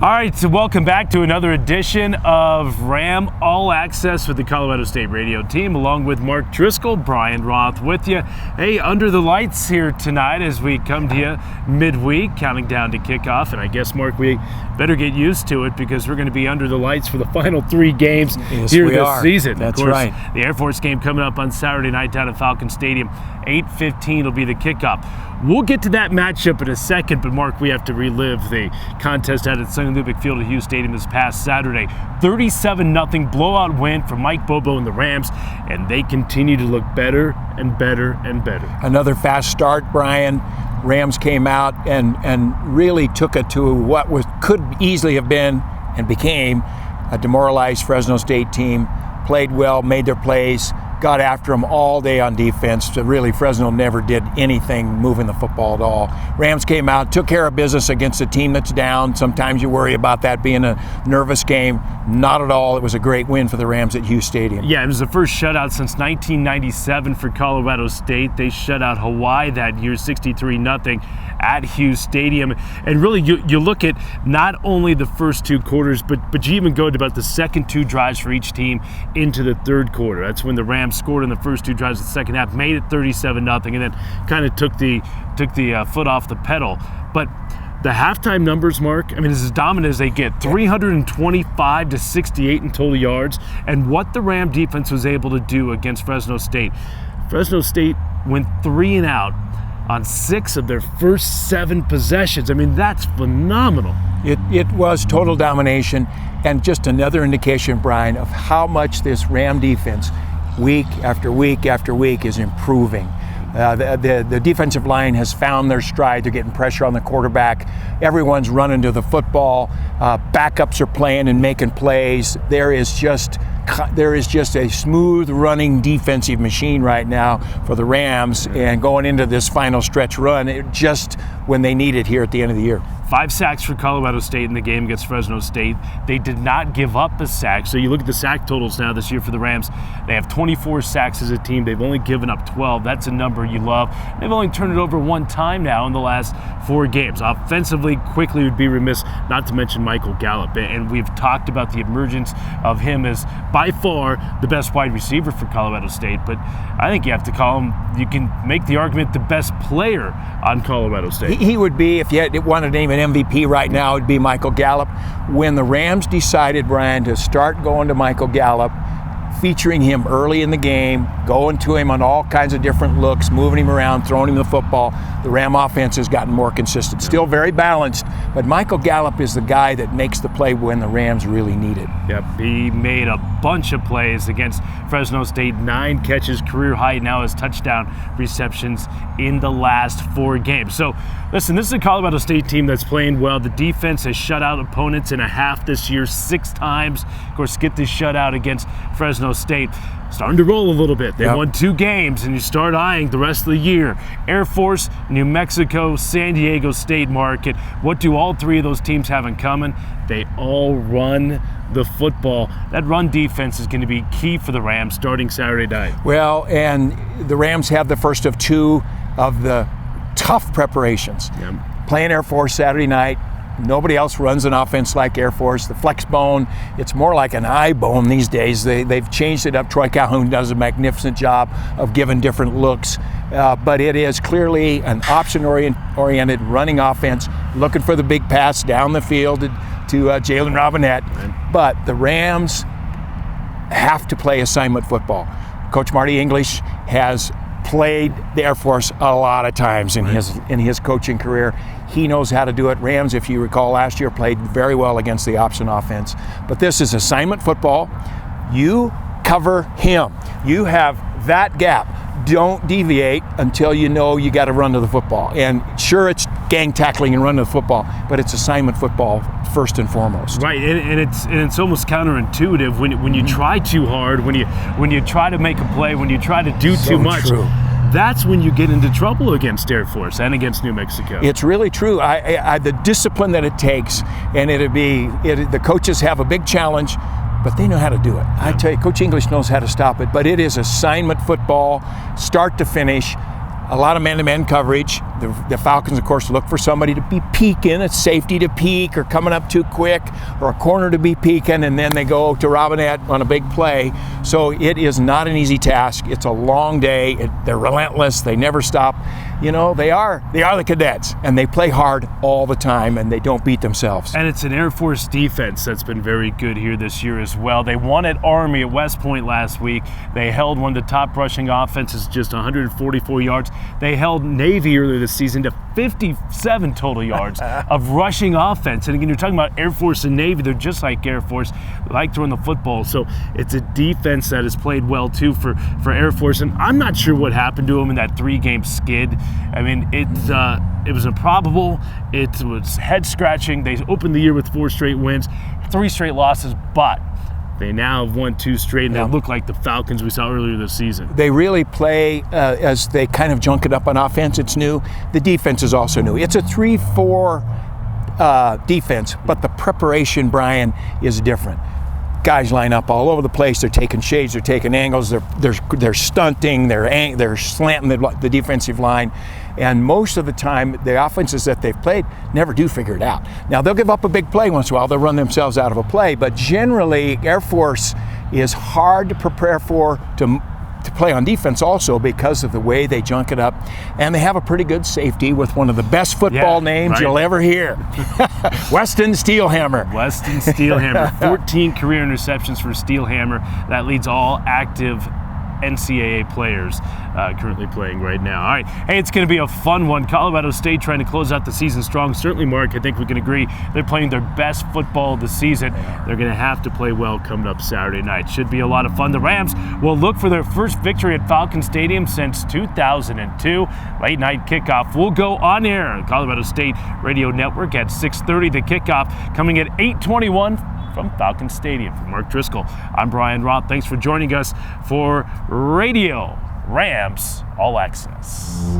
All right, so welcome back to another edition of Ram All Access with the Colorado State radio team, along with Mark Driscoll, Brian Roth with you. Hey, under the lights here tonight as we come to you midweek, counting down to kickoff. And I guess, Mark, we better get used to it because we're going to be under the lights for the final three games here this season. That's of course, right. The Air Force game coming up on Saturday night down at Falcon Stadium. 8:15 will be the kickoff. We'll get to that matchup in a second, but Mark, we have to relive the contest at St. Lubick Field at Hughes Stadium this past Saturday. 37-0 blowout win for Mike Bobo and the Rams, and they continue to look better and better and better. Another fast start, Brian. Rams came out and really took it to what could easily have been and became a demoralized Fresno State team. Played well, made their plays, got after them all day on defense. So really, Fresno never did anything moving the football at all. Rams came out, took care of business against a team that's down. Sometimes you worry about that being a nervous game. Not at all. It was a great win for the Rams at Hughes Stadium. Yeah, it was the first shutout since 1997 for Colorado State. They shut out Hawaii that year, 63-0 at Hughes Stadium. And really, you look at not only the first two quarters, but you even go to about the second two drives for each team into the third quarter. That's when the Rams scored in the first two drives of the second half, made it 37-0, and then kind of took the foot off the pedal. But the halftime numbers, Mark, I mean, it's as dominant as they get. 325 to 68 in total yards. And what the Ram defense was able to do against Fresno State. Fresno State went 3 and out on 6 of their first 7 possessions. I mean, that's phenomenal. It was total domination, and just another indication, Brian, of how much this Ram defense, week after week after week, is improving. The defensive line has found their stride. They're getting pressure on the quarterback. Everyone's running to the football. Backups are playing and making plays. There is just a smooth running defensive machine right now for the Rams, and going into this final stretch run, just when they need it here at the end of the year. 5 sacks for Colorado State in the game against Fresno State. They did not give up a sack. So you look at the sack totals now this year for the Rams. They have 24 sacks as a team. They've only given up 12. That's a number you love. They've only turned it over 1 time now in the last 4 games. Offensively, quickly would be remiss not to mention Michael Gallup. And we've talked about the emergence of him as by far the best wide receiver for Colorado State. But I think you have to call him, you can make the argument, the best player on Colorado State. He would be, if you wanted to name an MVP right now, it would be Michael Gallup. When the Rams decided, Brian, to start going to Michael Gallup, featuring him early in the game, going to him on all kinds of different looks, moving him around, throwing him the football, the Ram offense has gotten more consistent. Still very balanced, but Michael Gallup is the guy that makes the play when the Rams really need it. Yep, he made a bunch of plays against Fresno State. 9 catches, career high now as touchdown receptions in the last 4 games. So, listen, this is a Colorado State team that's playing well. The defense has shut out opponents in a half this year 6 times. Of course, get this shutout against Fresno State. Starting to roll a little bit. They won 2 games, and you start eyeing the rest of the year. Air Force, New Mexico, San Diego State market. What do all 3 of those teams have in common? They all run the football. That run defense is going to be key for the Rams starting Saturday night. Well, and the Rams have the first of 2 of the tough preparations. Yep. Playing Air Force Saturday night. Nobody else runs an offense like Air Force. The flex bone, it's more like an eye bone these days. They've changed it up. Troy Calhoun does a magnificent job of giving different looks. But it is clearly an option-oriented running offense, looking for the big pass down the field to Jalen Robinette. But the Rams have to play assignment football. Coach Marty English has played the Air Force a lot of times in his coaching career. He knows how to do it. Rams, if you recall, last year played very well against the option offense. But this is assignment football. You cover him. You have that gap. Don't deviate until you know you got to run to the football. And sure, it's gang tackling and run to the football, but it's assignment football first and foremost. Right, and it's almost counterintuitive when you try too hard, when you try to make a play, when you try to do too much. True. That's when you get into trouble against Air Force and against New Mexico. It's really true. The discipline that it takes, and the coaches have a big challenge, but they know how to do it. I tell you, Coach English knows how to stop it, but it is assignment football, start to finish. a lot of man-to-man coverage. The Falcons, of course, look for somebody to be peeking, a safety to peek, or coming up too quick, or a corner to be peeking, and then they go to Robinette on a big play. So it is not an easy task. It's a long day. They're relentless. They never stop. You know, they are the cadets, and they play hard all the time, and they don't beat themselves. And it's an Air Force defense that's been very good here this year as well. They won at Army at West Point last week. They held one of the top rushing offenses, just 144 yards. They held Navy earlier this season to 57 total yards of rushing offense. And again, you're talking about Air Force and Navy. They're just like Air Force, like throwing the football. So it's a defense that has played well too for Air Force. And I'm not sure what happened to them in that 3-game skid. I mean, it was improbable. It was head scratching. They opened the year with 4 straight wins, 3 straight losses, but they now have won 2 straight, and they look like the Falcons we saw earlier this season. They really play as they kind of junk it up on offense. It's new. The defense is also new. It's a 3-4 defense, but the preparation, Brian, is different. Guys line up all over the place. They're taking shades. They're taking angles. They're stunting. They're slanting the defensive line. And most of the time, the offenses that they've played never do figure it out. Now, they'll give up a big play once in a while. They'll run themselves out of a play. But generally, Air Force is hard to prepare for, to play on defense also, because of the way they junk it up. And they have a pretty good safety with one of the best football names you'll ever hear. Weston Steelhammer. Weston Steelhammer. 14 career interceptions for Steelhammer. That leads all active NCAA players currently playing right now. All right, hey, it's going to be a fun one. Colorado State trying to close out the season strong. Certainly, Mark, I think we can agree they're playing their best football of the season. They're going to have to play well coming up Saturday night. Should be a lot of fun. The Rams will look for their first victory at Falcon Stadium since 2002. Late night kickoff will go on air on Colorado State Radio Network at 6:30. The kickoff coming at 8:21 from Falcon Stadium. For Mark Driscoll, I'm Brian Roth. Thanks for joining us for Radio Rams All Access.